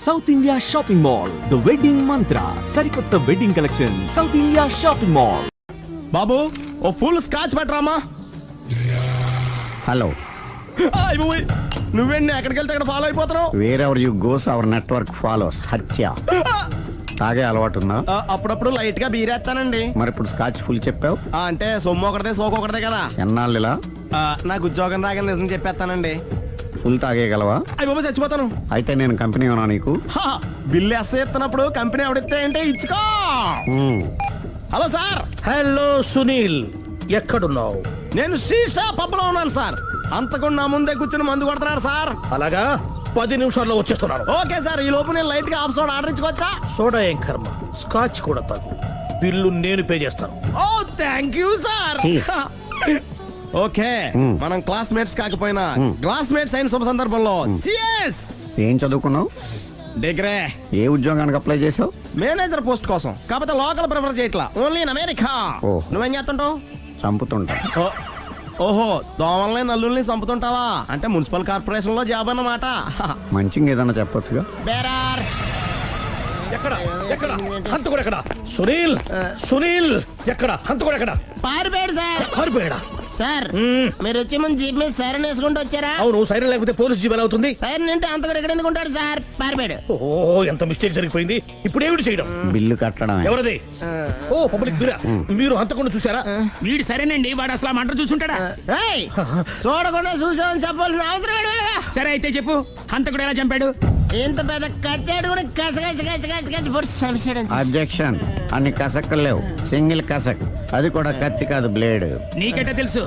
South India shopping mall, the wedding Mantra, సరికొత్త wedding collection, south India shopping mall. బాబు ఓ full scotch పెట్టరామా. Hello, నువ్వేండి ఎక్కడికి వెళ్తే అక్కడ ఫాలో అయిపోతున్నావు? Where ever you goes our network follows. హత్య. తాగే అలవాటు ఉందా? అప్పుడప్పుడు లైట్ గా బీరేస్తానండి. మరి ఇప్పుడు స్కాచ్ ఫుల్ చెప్పావు అంటే సొమ్ము ఒకటిదే సోకు ఒకటిదే కదా. ఎన్నాళ్ళు ఇలా? నాకు ఉద్యోగం రాగానే నిజం చెప్పేస్తానండి. ఫుల్ తాగేయగలవా? అయ్యి బాబు చచ్చిపోతాను. అయితే నేను కంపెనీ ఉన్నా నీకు. బిల్లు ఎస్ ఎత్తినప్పుడు కంపెనీ ఎవడిస్తే అంటే ఇచ్చుకో. Hello sir. హలో సునీల్, ఎక్కడున్నావు? నేను శీషా పబ్ లో ఉన్నాను సార్. అంతకుండా నా ముందే కూర్చుని మందు కొడుతున్నాడు సార్. అలాగా, 10 నిమిషాల్లో వచ్చేస్తున్నాను. Okay sir. ఈ లోపు నేను లైట్ గా హాఫ్ సోడా ఆర్డర్ ఇచ్చుకోవచ్చా? సోడా ఏం కర్మ, స్కాచ్ కూడా తాగు. బిల్లు నేను పే చేస్తాను. ఓ థ్యాంక్ యూ సార్. ఓకే, మనం క్లాస్మేట్స్ కాకపోయినా క్లాస్మేట్స్ అయిన శుభ సందర్భంలో cheers. ఏం చదువుకున్నావు? డిగ్రీ. ఏ ఉద్యోగానికి అప్లై చేసావు? మేనేజర్ పోస్ట్ కోసం. కాకపోతే లోకల్ ప్రిఫర్ చేయట్లా, ఓన్లీ ఇన్ అమెరికా. ఓ. నువ్వేం చేస్తుంటావు? చంపుతుంటా. ఓహో, దోమల్ని నల్లుల్ని చంపుతుంటావా? అంటే మున్సిపల్ కార్పొరేషన్ లో జాబ్ అన్నమాట. మంచిగా ఏదన్నా చెప్పొచ్చుగా. బేరార్. ఎక్కడ ఎక్కడ హంతకుడు ఎక్కడ? సునీల్, సునీల్ ఎక్కడ? హంతకుడు ఎక్కడ? పారిపోయాడు సార్. కారిపోయాడా? సార్ మీరు వచ్చే ముందు జీప్ మీద సైరన్ వేసుకుంటూ వచ్చారా? అవును, సైరన్ లేకపోతే పోలీస్ జీబ్ ఎలా అవుతుంది? సైరన్ అంటే అంతకుడు ఎక్కడ ఎందుకు ఉంటాడు సార్? పారిపోయాడు. ఓ, ఎంత మిస్టేక్ జరిగిపోయింది. ఇప్పుడు ఏమిటి చేయడం? బిల్లు కట్టడమే. ఎవరిది? ఓ, పబ్లిక్ బిరా. మీరు హంతకుండా చూసారా? వీడు సరేనండి, వాడు అసలు మంట చూసుంటాడా? ఏయ్, చూడకుండా చూసామని చెప్పాల్సిన అవసరం లేదు. సరే అయితే చెప్పు, హంతకుడు ఎలా చంపాడు? ఇంత పెద్ద కచ్చాడు కూడా కచ్చ పొడి సమస్య. అబ్జెక్షన్. అన్ని కసక్కలు లేవు, సింగిల్ కసక్. అది కూడా కత్తి కాదు, బ్లేడ్. నీకెట్టా తెలుసు?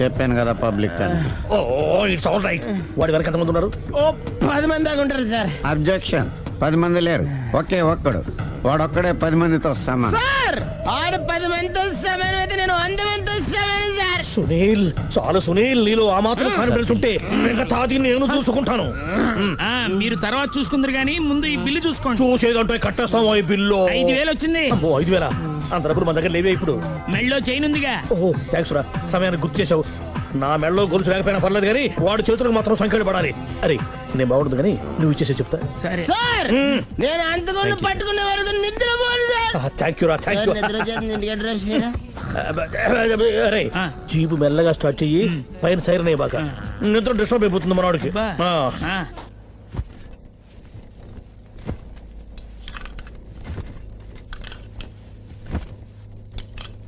చెప్పాను కదా పబ్లిక్ అని. ఓ, ఇట్స్ ఆల్ రైట్. వాడి వరకు ఎంతమంది ఉన్నారు? ఓ 10 మంది దాకా ఉంటారు సార్. అబ్జెక్షన్. 10 మంది లేరు, ఒకే ఒక్కడు. వాడొక్కడే 10 మందితో సమానం. సార్ ఆడు 10 మందితో సమానం అయితే నేను 100 మందితో సమానం సార్. సునీల్, చాలు సునీల్, నీలో ఆ మాత్రం కాన్ఫిడెన్స్ ఉంటే మిగతాది నేను చూసుకుంటాను. ఆ, మీరు తర్వాత చూసుకుందరు గానీ ముందు ఈ బిల్లు చూసుకోండి. చూసేదంటే కట్టేస్తాము ఈ బిల్లు. 5,000 వచ్చింది. అమ్మో, 5,000? అంత డబ్బులు మన దగ్గర లేవే ఇప్పుడు. మెళ్ళో చైన్ ఉందిగా. ఓహో, థ్యాంక్స్ రా, సమయానికి గుర్తు చేసావు. నా మెడలో గొలుసు లేకపోయినా పర్లేదు కానీ వాడి చేతులకు మాత్రం సంఖ్యలు పడాలి. అరే, నేను బాగుండదు కానీ నువ్వు ఇచ్చేసే చెప్తా. సరే సార్ నేను అంతకుండా పట్టుకునే వరకు నిద్రపోను సార్. థ్యాంక్ యూ రా, థ్యాంక్ యూ. నిద్ర వచ్చేస్తుంది, ఇంటికి డ్రైవ్ చేయరా? అరే, ఆ. జీబు మెల్లగా స్టార్ట్ చెయ్యి, పైన సైరన్ అయ్యి బాగా. నిద్ర డిస్టర్బ్ అయిపోతుంది మనవాడికి. బా. ఆ. ఆ,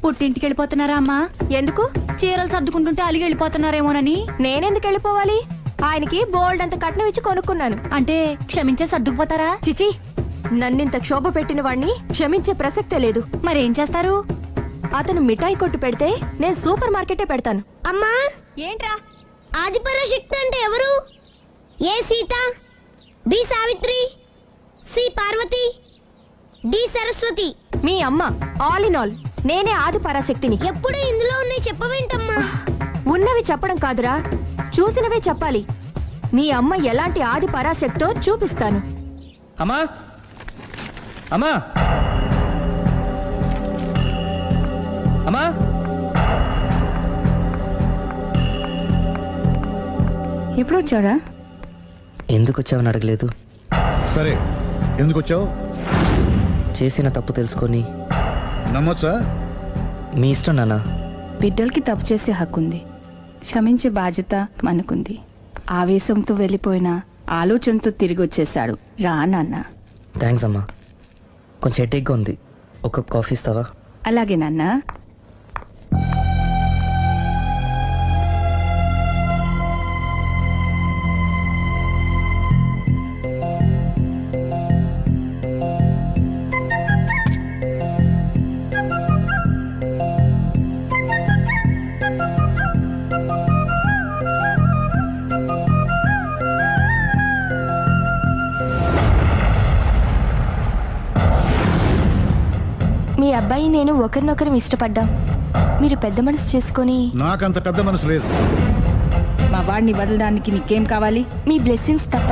పుట్టింటికి వెళ్ళిపోతున్నారా అమ్మా? ఎందుకు? చీరలు సర్దుకుంటుంటే అలిగి వెళ్ళిపోతున్నారేమోనని. నేనెందుకు వెళ్ళిపోవాలి? ఆయనకి బోల్డ్ అంత కట్నం ఇచ్చి కొనుక్కున్నాను. అంటే క్షమించే సర్దుకుపోతారా? చిచి, నన్నింత క్షోభ పెట్టిన వాణ్ణి క్షమించే ప్రసక్తే లేదు. మరేం చేస్తారు? అతను మిఠాయి కొట్టు పెడితే నేను సూపర్ మార్కెటే పెడతాను. అమ్మా, ఏంట్రా? ఆదిపరాశక్తి అంటే ఎవరు? A Sita, B Savitri, C Parvati, D Saraswati. మీ అమ్మ. ఆల్ ఇన్ ఆల్ నేనే ఆది పరాశక్తిని. ఎప్పుడు ఇందులో ఉన్నాయి చెప్పవేంటమ్మా? ఉన్నవి చెప్పడం కాదురా, చూసినవే చెప్పాలి. మీ అమ్మ ఎలాంటి ఆది పరాశక్తో చూపిస్తాను. అమ్మా అమ్మా అమ్మా, ఎప్పుడు వచ్చారా? ఎందుకు వచ్చావని అడగలేదు. సరే, ఎందుకు వచ్చావు? చేసిన తప్పు తెలుసుకొని. నమ్మొచ్చా? మీ ఇష్టం నాన్న. బిడ్డలకి తప్పు చేసే హక్కుంది, క్షమించే బాధ్యత మనకుంది. ఆవేశంతో వెళ్ళిపోయిన ఆలోచనతో తిరిగి వచ్చేశాడు. రా నాన్న. థ్యాంక్స్ అమ్మా. కొంచెం హెడేక్గా ఉంది, ఒక కాఫీ ఇస్తావా? అలాగే నాన్న. మీ అబ్బాయి నేను ఒకరినొకరు ఇష్టపడ్డాం. మీరు పెద్ద మనసు చేసుకొని. నాకంత పెద్ద మనసు లేదు. మా వాడిని వదలడానికి నీకేం కావాలి? మీ బ్లెస్సింగ్స్ తప్ప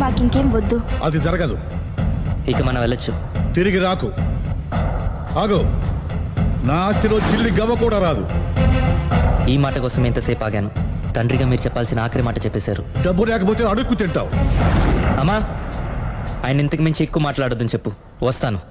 మాకింకేం వద్దు. అది జరగదు. ఇక మనం వెళ్ళొచ్చు. తిరిగి రాకు. ఆగు. నా ఆస్తిలో చిల్లి గవ్వ కూడా రాదు. ఈ మాట కోసం ఎంతసేపు ఆగాను. తండ్రిగా మీరు చెప్పాల్సిన ఆఖరి మాట చెప్పేశారు. డబ్బు లేకపోతే అడుక్కు తింటావు. అమ్మా ఆయన ఇంతకు మించి ఎక్కువ మాట్లాడొద్దని చెప్పు, వస్తాను.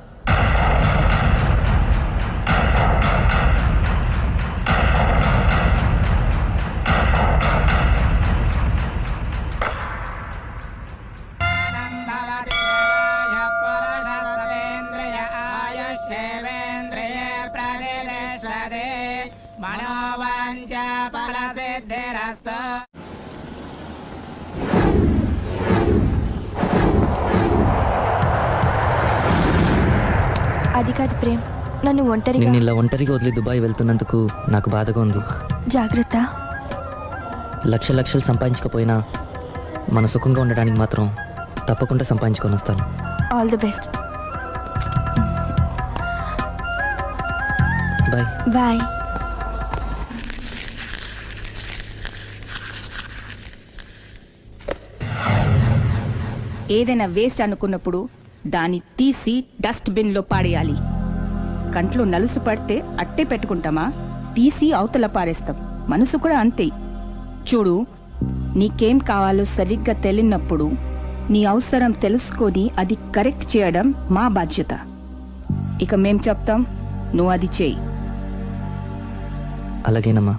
అది కాదు ప్రేమ్, నన్ను ఒంటరిగా నిన్ను ఇలా ఒంటరిగా వదిలి దుబాయ్ వెళ్తున్నందుకు నాకు బాధగా ఉంది. జాగ్రత్త. లక్షలు సంపాదించకపోయినా మన సుఖంగా ఉండడానికి మాత్రం తప్పకుండా సంపాదించుకొని వస్తాను. All the best. Bye. Bye. ఏదైనా వేస్ట్ అనుకున్నప్పుడు దాన్ని తీసి డస్ట్ బిన్ లో పాడేయాలి. కంట్లో నలుసు పడితే అట్టే పెట్టుకుంటామా, తీసి అవతల పారేస్తాం. మనసు కూడా అంతే. చూడు, నీకేం కావాలో సరిగ్గా తెలియనప్పుడు నీ అవసరం తెలుసుకొని అది కరెక్ట్ చేయడం మా బాధ్యత. ఇక మేం చెప్తాం, నువ్వు అది చేయి. అలాగేనమ్మా.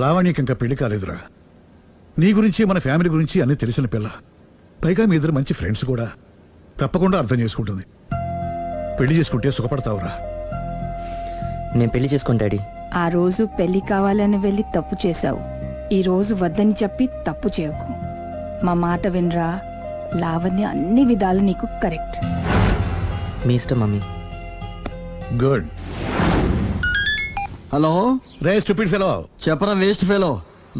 లావణ్యకి ఇంకా పెళ్లి కాలేదురా. నీ గురించి మన ఫ్యామిలీ గురించి అన్నీ తెలిసిన పిల్ల. పైగా మీ ఇద్దరు మంచి ఫ్రెండ్స్ కూడా. తప్పకుండా అర్థం చేసుకుంటుంది. పెళ్లి చేసుకుంటే సుఖపడతావురా. నేను పెళ్లి చేసుకోను డాడీ. ఆ రోజు పెళ్లి కావాలని వెళ్ళి తప్పు చేశావు. ఈ రోజు వద్దని చెప్పి తప్పు చేయకు. మా మాట వినరా. లావణ్య అన్ని విధాలు నీకు కరెక్ట్. మీ ఇష్టం మమ్మీ. గుడ్. హలో, రే స్టూపిడ్ ఫెలో, చెప్పరా వేస్ట్ ఫెలో.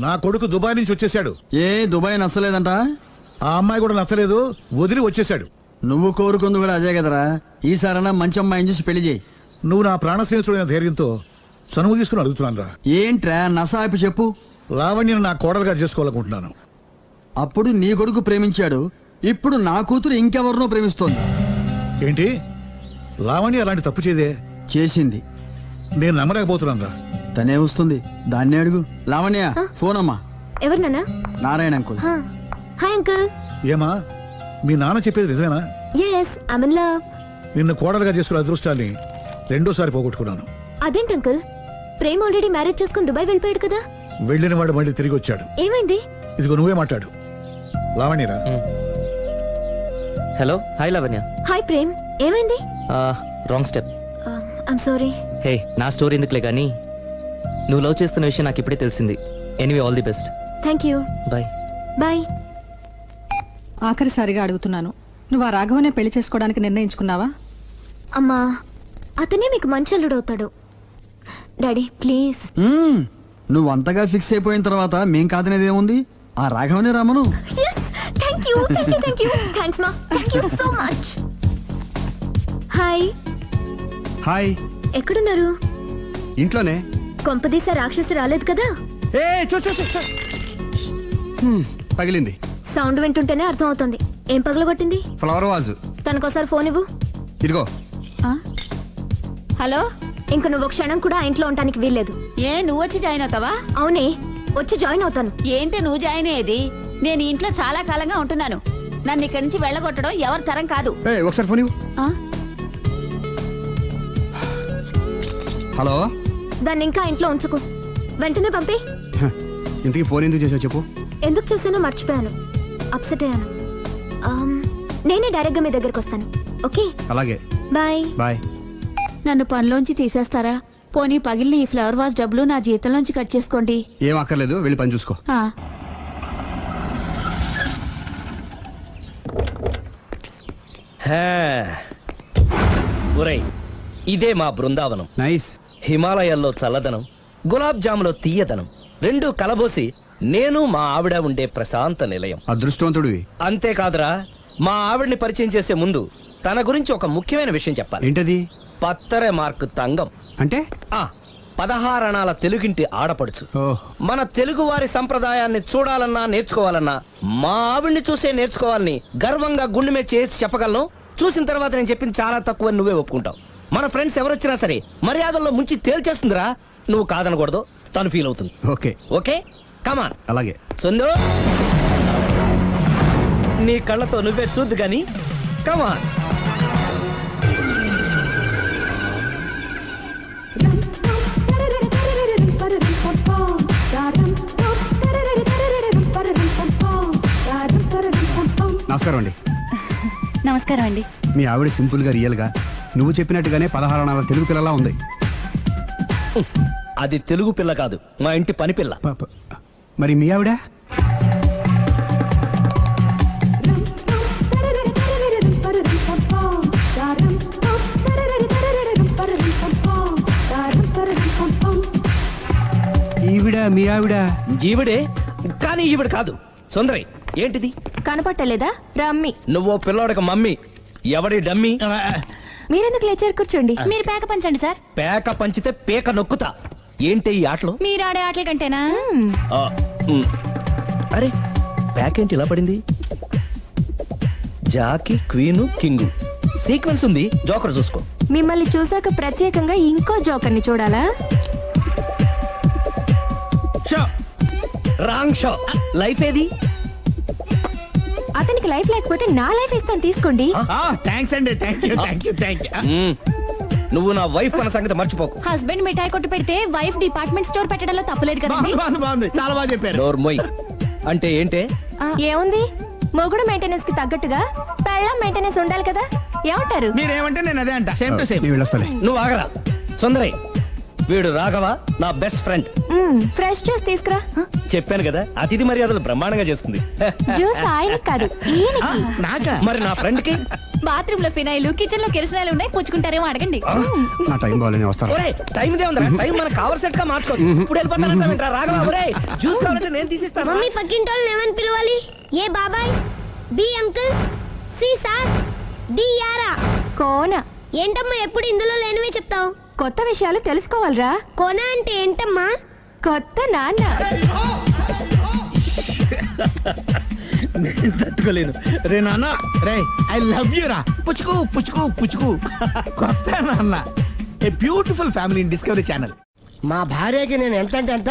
నా కొడుకు దుబాయ్ నుంచి వచ్చేసాడు. ఏ దుబాయ్ నచ్చలేదంట? ఆ అమ్మాయి కూడా నచ్చలేదు, వదిలి వచ్చేసాడు. నువ్వు కోరుకుంది కూడా అదే కదరా. ఈసారైనా మంచి అమ్మాయిని చూసి పెళ్లి చేయి. నువ్వు నా ప్రాణ స్నేహితుడైన ధైర్యంతో చనువు తీసుకుని అడుగుతున్నాను రా. ఏంట్రా నసాపి చెప్పు. లావణ్యను నా కోడలుగా చేసుకోవాలనుకుంటున్నాను. అప్పుడు నీ కొడుకు ప్రేమించాడు, ఇప్పుడు నా కూతురు ఇంకెవరినో ప్రేమిస్తోంది. ఏంటి? లావణ్య అలాంటి తప్పు చేయదే. చేసింది. నేను నమ్మలేకపోతున్నాను రా. తనే వస్తుంది, దాన్నే అడుగు. లావణ్య, ఫోన్ అమ్మా. ఎవరు నాన్న? నారాయణ అంకుల్. Hi uncle. ఏమా, మీ నాన్న చెప్పేది నిజమేనా? Yes, I'm in love. నిన్ను కోడలుగా చేసుకున్న అదృష్టాన్ని రెండోసారి పోగొట్టుకున్నాను. అదేంటి అంకుల్, ప్రేమ్ ఆల్రెడీ మ్యారేజ్ చేసుకుని దుబాయ్ వెళ్ళిపోయాడు కదా. వెళ్ళిన వాడు మళ్ళీ తిరిగి వచ్చాడు. ఏమైంది? ఇదిగో నువ్వే మాట్లాడు. లావణ్యరా. Hello. Hi Lavanya. Hi Prem, ఏమైంది? Wrong step. I'm sorry. Hey, నా స్టోరీ ఎందుకులే కానీ నువ్వు లవ్ చేస్తున్న విషయం నాకు ఇప్పుడే తెలిసింది. Anyway, all the best. Thank you. Bye. Bye. ఆఖరిసారిగా అడుగుతున్నాను, నువ్వు ఆ రాఘవనే పెళ్లి చేసుకోవడానికి నిర్ణయించుకున్నావా? అమ్మా, అతనే మీకు మంచి అల్లుడు అవుతాడు. Daddy please. నువ్వు అంతగా ఫిక్స్ అయిపోయిన తర్వాత మేం కాదనేది ఏముంది? ఆ రాఘవనే రామను. Thank you. థ్యాంక్స్ మా, thank you so much. Hi, hi. ఎక్కడున్నారు? ఇంట్లోనే. కొంపదీసా రాక్షసి రాలేదు కదా? ఏ పగిలింది. సౌండ్ వింటుంటేనే అర్థం అవుతుంది. ఏం పగలగొట్టింది? Flower vase. తనకోసారి ఫోన్ ఇవ్వు. ఇదిగో. హలో, ఇంక నువ్వు ఒక క్షణం కూడా ఆ ఇంట్లో ఉండడానికి వీల్లేదు. ఏ నువ్వు వచ్చి జాయిన్ అవుతావా? అవునే, వచ్చి జాయిన్ అవుతాను. ఏంటి నువ్వు జాయిన్ అయ్యేది? నేను ఈ ఇంట్లో చాలా కాలంగా ఉంటున్నాను. నన్ను ఇక్కడి నుంచి వెళ్ళగొట్టడం ఎవరి తరం కాదు. ఒకసారి ఫోన్ ఇవ్వు. ఆ? హలో. దాన్ని ఇంకా ఇంట్లో ఉంచుకో, వెంటనే పంపి. ఇంతకీ ఫోన్ ఎందుకు చేసావు చెప్పు. ఎందుకు చేసానో మర్చిపోయాను, అప్సెట్ అయ్యాను. నేనే డైరెక్ట్ గా మీ దగ్గరకు వస్తాను. ఓకే, అలాగే. బాయ్. బాయ్. నన్ను పనిలోంచి తీసేస్తారా? పోనీ పగిలిన ఈ ఫ్లవర్ వాజ్ డబ్బులు నా జీతంలోంచి కట్ చేసుకోండి. ఏం అక్కర్లేదు, వెళ్ళి పని చూసుకో. ఆ. ఒరేయ్, ఇదే మా బృందావనం. నైస్. హిమాలయాల్లో చల్లదనం, గులాబ్ జాములో తీయదనం, రెండు కలబోసి నేను మా ఆవిడ ఉండే ప్రశాంత నిలయం. అదృష్టవంతుడివి. అంతేకాదురా, మా ఆవిడ్ని పరిచయం చేసే ముందు తన గురించి ఒక ముఖ్యమైన విషయం చెప్పాలి. ఏంటది? పత్తరె మార్కు తంగం అంటే 16 అణాల తెలుగింటి ఆడపడుచు. ఓహ్. మన తెలుగు వారి సంప్రదాయాన్ని చూడాలన్నా నేర్చుకోవాలన్నా మా ఆవిడ్ని చూసే నేర్చుకోవాలని గర్వంగా గుండె మీద చేసి చెప్పగలను. చూసిన తర్వాత నేను చెప్పింది చాలా తక్కువ, నువ్వే ఒప్పుకుంటావు. మన ఫ్రెండ్స్ ఎవరొచ్చినా సరే మర్యాదల్లో ముంచి తేల్చేస్తుందిరా. నువ్వు కాదనకూడదు, తను ఫీల్ అవుతుంది. ఓకే. ఓకే, కమాన్. అలాగే. సుందు, నీ కళ్ళతో నువ్వే చూద్దు గాని, కమాన్. నమస్కారం అండి. నమస్కారం అండి. మీ ఆవిడ సింపుల్ గా రియల్ గా నువ్వు చెప్పినట్టుగానే 16 అణాల తెలుగు పిల్లలా ఉంది. అది తెలుగు పిల్ల కాదు, మా ఇంటి పని పిల్ల. మరి మీ ఆవిడ? ఈవిడ మీ ఆవిడ? ఈవిడే, కానీ ఈవిడ కాదు. సుందరి, ఏంటిది? కనపట్టలేదా? రమ్మి. నువ్వు పిల్లోడక మమ్మీ, ఎవడి డమ్మీ? మీరెందుకు లేచారు? కూర్చోండి. మీరు పేక పంచండి సార్. పేక పంచితే పేక నొక్కుతా. ఏంటి ఈ ఆటలు? మీరు ఆడే ఆటల కంటేనా? అరే, పేక ఏంటి ఇలా పడింది? జాకి, క్వీను, కింగు సీక్వెన్స్ ఉంది. జోకర్ చూసుకో. మిమ్మల్ని చూసాక ప్రత్యేకంగా ఇంకో జోకర్ని చూడాలా? Wrong show. లైఫ్ ఏది? అతనికి లైఫ్ లేకపోతే నా లైఫ్ ఇస్తాను, తీసుకోండి. థ్యాంక్స్ అండి. Thank you. నువ్వు నా వైఫ్ అన్న సంగతి మర్చిపోకు. హస్బెండ్ మిఠాయి కొట్టు పెడితే వైఫ్ డిపార్ట్మెంట్ స్టోర్ పెట్టడంలో తప్పలేదు కదండి. బాగుంది, చాలా బాగా చెప్పారు. డోర్ మొయ్. అంటే ఏంటే? ఏముంది, మొగుడు మెయింటెనెన్స్ కి తగ్గట్టుగా పెళ్ళం మెయింటెనెన్స్ ఉండాలి కదా. ఏమంటారు? మీరేమంటే నేను అదే అంట. Same to same. నేను వెళ్ళొస్తాలే. నువ్వు ఆగరా. సుందరి, వీడు రాఘవ, నా బెస్ట్ ఫ్రెండ్. ఫ్రెష్ జ్యూస్ తీసుకురా. చెప్పాను కదా, అతిథి మర్యాదలు బ్రహ్మాండంగా చేస్తుంది. జ్యూస్ ఆయన కాదు, ఈయనకి. నాకా? మరి నా ఫ్రెండ్ కి? బాత్రూమ్ లో ఫినాయిల్, కిచెన్ లో కిరసనాయిలు ఉన్నాయి, పుచ్చుకుంటారేమో అడగండి. నా టైం బాగాలేని వస్తాను. ఒరే, టైం ఇదే ఉందిరా. టైం మన కవర్ సెట్ గా మార్చుకోవచ్చు. ఇప్పుడు వెళ్ళిపోతానంటా రాఘవ. ఒరే, జ్యూస్ కావాలంటే నేను తీసిస్తాను. మమ్మీ పక్కింటోళ్ళని ఏమని పిలవాలి? ఏ బాబాయ్, B uncle, C sir, D యారా. కోన. ఏంటమ్మా ఎప్పుడు ఇందులో లేనివే చెప్తావు? కొత్త విషయాలు తెలుసుకోవాలిరా. కోన అంటే ఏంటమ్మా? కొత్త నాన్న. తట్టుకోలేను రే నాన్న. రే, ఐ లవ్ యూ రా. పుచ్చుకు పుచ్చుకు పుచ్చుకు. కొత్త నాన్న. A beautiful family in discovery channel. మా భార్యకి నేను ఎంత అంటే అంత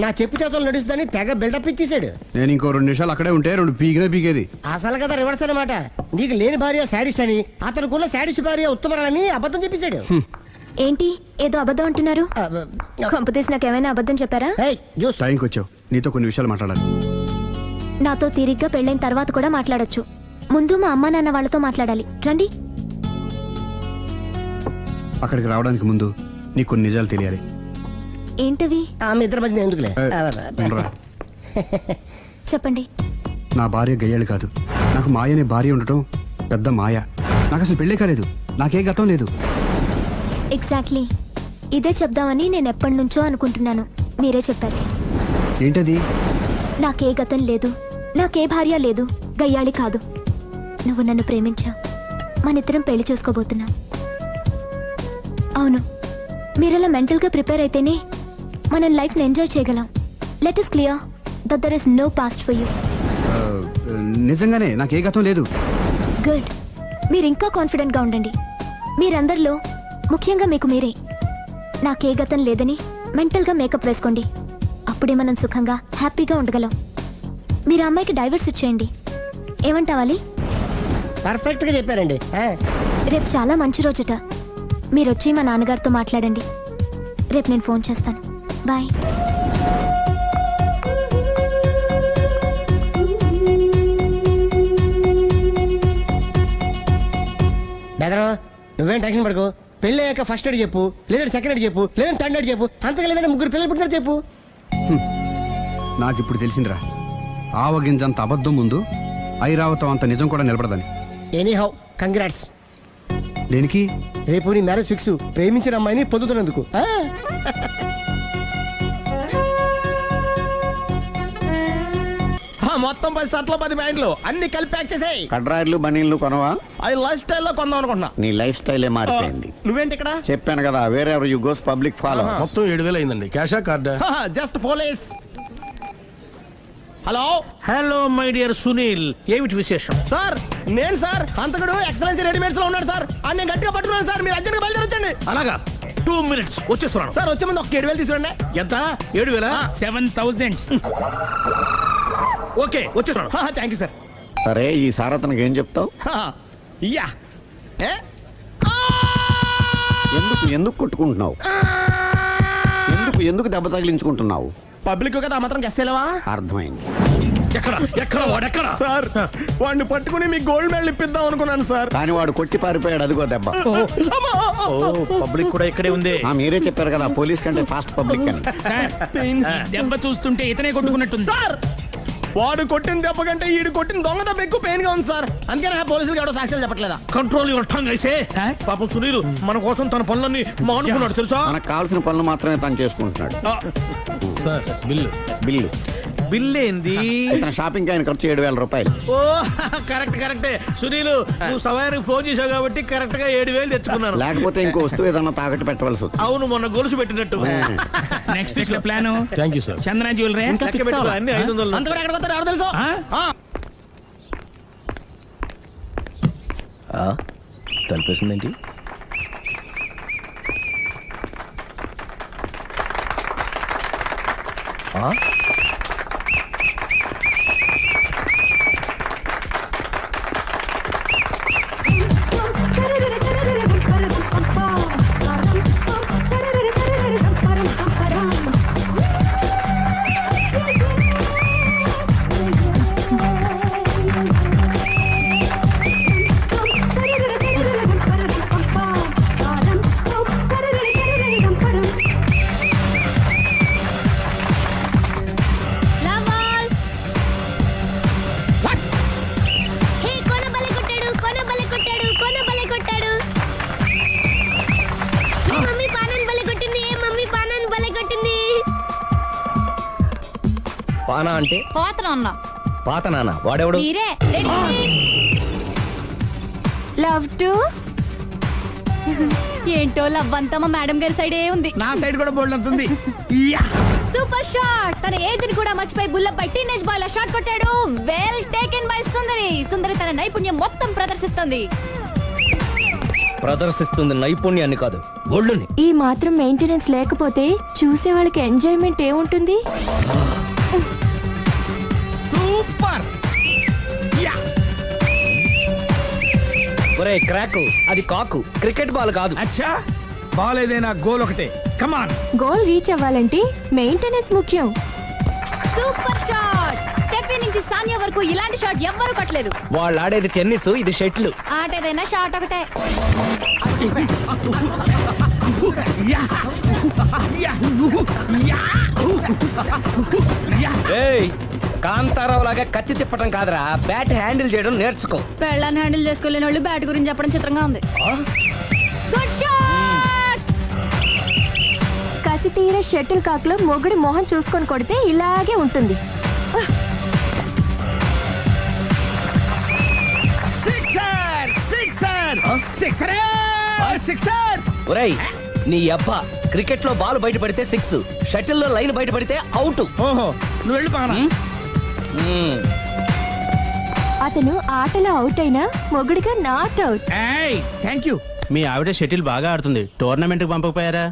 నా చెప్పు చేతులు నడుస్తుందని తెగ బిల్డప్ ఇచ్చేసాడు. నేను ఇంకో 2 నిమిషాలు అక్కడే ఉంటే 2 పీకేది. అసలు కదా రివర్స్ అనమాట. నీకు లేని భార్య శాడిస్ట్ అని, అతనుకున్న శాడిస్ట్ భార్య ఉత్తమరాలని అబద్ధం చెప్పేశాడు. ఏంటి ఏదో అబద్ధం అంటున్నారు? కొంపతీసి నాకేమైనా అబద్ధం చెప్పారా? టైంకి వచ్చావు, నీతో కొన్ని విషయాలు మాట్లాడాలి. నాతో తీరిగ్గా పెళ్ళైన తర్వాత కూడా మాట్లాడొచ్చు. ముందు మా అమ్మా నాన్న వాళ్ళతో మాట్లాడాలి. రండి. అక్కడికి రావడానికి ముందు నీకు కొన్ని నిజాలు తెలియాలి. ఏంటవి? ఆమె ఇద్దరి మధ్య ఎందుకులే. ఉండరా. చెప్పండి. నా భార్య గయ్యాళ్ళు కాదు. నాకు మాయ అనే భార్య ఉండటం పెద్ద మాయ. నాకు అసలు పెళ్ళే కాలేదు, నాకే గతం లేదు. ఎగ్జాక్ట్లీ ఇదే చెప్దామని నేను ఎప్పటి నుంచో అనుకుంటున్నాను. మీరే చెప్పారు. ఏంటది? నాకే గతం లేదు, నాకే భార్య లేదు, గయ్యాళి కాదు. నువ్వు నన్ను ప్రేమించావు, మనిద్దరం పెళ్లి చేసుకోబోతున్నాం. అవును, మీరలా మెంటల్గా ప్రిపేర్ అయితేనే మనం లైఫ్ని ఎంజాయ్ చేయగలం. Let is clear that there is no past for you. నిజంగానే నాకే గతం లేదు. గుడ్. మీరు ఇంకా కాన్ఫిడెంట్గా ఉండండి. మీరందరిలో ముఖ్యంగా మీకు మీరే. నాకే గతం లేదని మెంటల్గా మేకప్ వేసుకోండి. అప్పుడే మనం సుఖంగా హ్యాపీగా ఉండగలం. మీరు ఆ అమ్మాయికి డైవర్స్ ఇచ్చేయండి. ఏమంటావాలి? పర్ఫెక్ట్ గా చెప్పారండి. రేపు చాలా మంచి రోజుట. మీరు వచ్చి మా నాన్నగారితో మాట్లాడండి. రేపు నేను ఫోన్ చేస్తాను. బాయ్. బెదరు నువ్వేం టెన్షన్ పడకు. పెళ్ళి అయ్యాక ఫస్ట్ ఎయిడ్ చెప్పు, లేదంటే సెకండ్ ఎయిడ్ చెప్పు, లేదంటే థర్డ్ ఎయిడ్ చెప్పు, అంతగా లేదంటే ముగ్గురు పిల్లలు పుట్టినారు చెప్పు. నాకు ఇప్పుడు తెలిసిందిరా, ఆవగింజంత అబద్ధం ముందు ఐరావతం అంత నిజం కూడా నిలబడదని. Any how congrats. దేనికి? రేపు నీ మ్యారేజ్ ఫిక్స్, ప్రేమించిన అమ్మాయిని పొందుతున్నందుకు. మొత్తం 10 షర్ట్లు 10 ప్యాంట్లు అన్ని కలిపి ప్యాక్ చేసేయ్. కడ్రాయిలు బనీళ్లు కొనవా? అది లైఫ్ స్టైల్లో కొందాం అనుకుంటున్నా. నీ లైఫ్ స్టైలే మారిపోయింది. నువ్వేంటి ఇక్కడ? చెప్పాను కదా, వేరే ఎవరు యు గోస్ పబ్లిక్ ఫాలో. మొత్తం 7,000 అయిందండి. క్యాషా కార్డా? Just police. Hello hello my dear Sunil, ఏమిటి విశేషం? సార్, నేను సార్ హంతకుడు ఎక్సలెన్సీ రెడీమేడ్స్ లో ఉన్నాడు సార్. అని నేను గట్టిగా పట్టుకున్నాను సార్. మీరు అర్జెంట్గా బయలుదేరొచ్చండి. అలాగా, 2 minutes వచ్చేస్తున్నాను. సార్ వచ్చే ముందు ఒక 7,000 తీసుకురండి. ఎంత? 7,000? 7,000. ఓకే, వచ్చేస్తున్నాను. Thank you sir. సరే, ఈ సారతనకి ఏం చెప్తావు? యా ఏ ఎందుకు కొట్టుకుంటున్నావు? ఎందుకు దెబ్బ తగిలించుకుంటున్నావు? పబ్లిక్ కదా మాత్రం గెస్సేలేవా? అర్థమైంది. ఎక్కడ వాడెక్కడ? సార్, వాడిని పట్టుకుని మీ గోల్డ్ మెడల్ ఇప్పిద్దాం అనుకున్నాను సార్. కానీ వాడు కొట్టి పారిపోయాడు. అదిగో దెబ్బ. పబ్లిక్ కూడా ఇక్కడే ఉంది. మీరే చెప్పారు కదా, పోలీస్ కంటే ఫాస్ట్ పబ్లిక్ అని. సార్, దెబ్బ చూస్తుంటే ఇతనే కొట్టుకున్నట్టుంది. సార్, వాడు కొట్టిన దెబ్బ కంటే ఈడు కొట్టిన దొంగ దెబ్బ ఎక్కువ పెయిన్ గా ఉంది సార్. అందుకని పోలీసులకు ఎవడో సాక్ష్యాలు చెప్పట్లేదా? కంట్రోల్ యువర్ టంగ్ అయితే. సార్, పాపం సునీల్ మన కోసం తన పనులన్నీ మానుకున్నాడు తెలుసా? మనకు కావాల్సిన పనులు మాత్రమే తను చేసుకుంటున్నాడు. సార్, బిల్లు బిల్ ఏంది? ఇతను షాపింగ్ ఆయన ఖర్చు 7,000 రూపాయలు. ఓ కరెక్టే. సునీల్, నువ్వు సమయానికి ఫోన్ చేసావు కాబట్టి కరెక్ట్ గా 7,000 తెచ్చుకున్నాను. లేకపోతే ఇంకో వస్తువు ఏదన్నా తాకట్టు పెట్టవలసి వస్తుంది. అవును, మొన్న గొలుసు పెట్టినట్టు. నెక్స్ట్ వీక్ లో plan. Thank you sir. Chandra jewellery. అన్ని 500. అంతవరకు ఎక్కడ పోతారు ఎవరు తెలుసు? తలిపేసిందేంటి? పానా అంటే పాత నాన్న. వాడెవడు? లవ్ టు ఏంటో లవ్ అంతా మా మేడం గారి సైడే ఉంది. నా సైడ్ కూడా బోల్డ్ అంతుంది. Super shot. తన ఏజ్ ని కూడా మర్చిపోయి బుల్లపై టీనేజ్ బాయ్ లా షాట్ కొట్టాడు. వెల్ టేకెన్ బై సుందరి తన నైపుణ్యం మొత్తం ప్రదర్శిస్తుంది నైపుణ్యాన్ని కాదు, గోల్డ్ని. ఈ మాత్రం మెయింటెనెన్స్ లేకపోతే చూసే వాళ్ళకి ఎంజాయ్మెంట్ ఏముంటుంది? సూపర్. ఒరే క్రాకు, అది కాకు, క్రికెట్ బాల్ కాదు. అచ్చా, బాల్ ఏదైనా గోల్ ఒకటే. కమాన్. గోల్ రీచ్ అవ్వాలంటే మెయింటెనెన్స్ ముఖ్యం. Super shot. స్టెఫీ నుంచి సానియా వరకు ఇలాంటి షాట్ ఎవ్వరూ కొట్టలేదు. వాళ్ళు ఆడేది టెన్నిస్, ఇది షటిల్. ఆట ఏదైనా షాట్ ఒకటే. కాంతారావు లాగా కత్తి తిప్పటం కాదురా, బ్యాట్ హ్యాండిల్ చేయడం నేర్చుకో. పెళ్ళాన్ని హ్యాండిల్ చేసుకోలేని వాళ్ళు బ్యాట్ గురించి చెప్పడం చిత్రంగా ఉంది. Good shot. కసి తీర షటిల్ కాక్ లో మొగుడి మొహం చూసుకొని కొడితే ఇలాగే ఉంటుంది. ఒరేయ్ నీ అబ్బా క్రికెట్ లో బాల్ బయట పడితే 6, షటిల్ లో లైన్ బయట పడితే అవుట్. ఓహో నువ్వు వెళ్ళి పానా. అతను ఆటలో అవుట్ అయినా మొగుడిగా నాట్ అవుట్. Thank you. మీ ఆవిడ షటిల్ బాగా ఆడుతుంది, టోర్నమెంట్ కి పంపకపోయారా?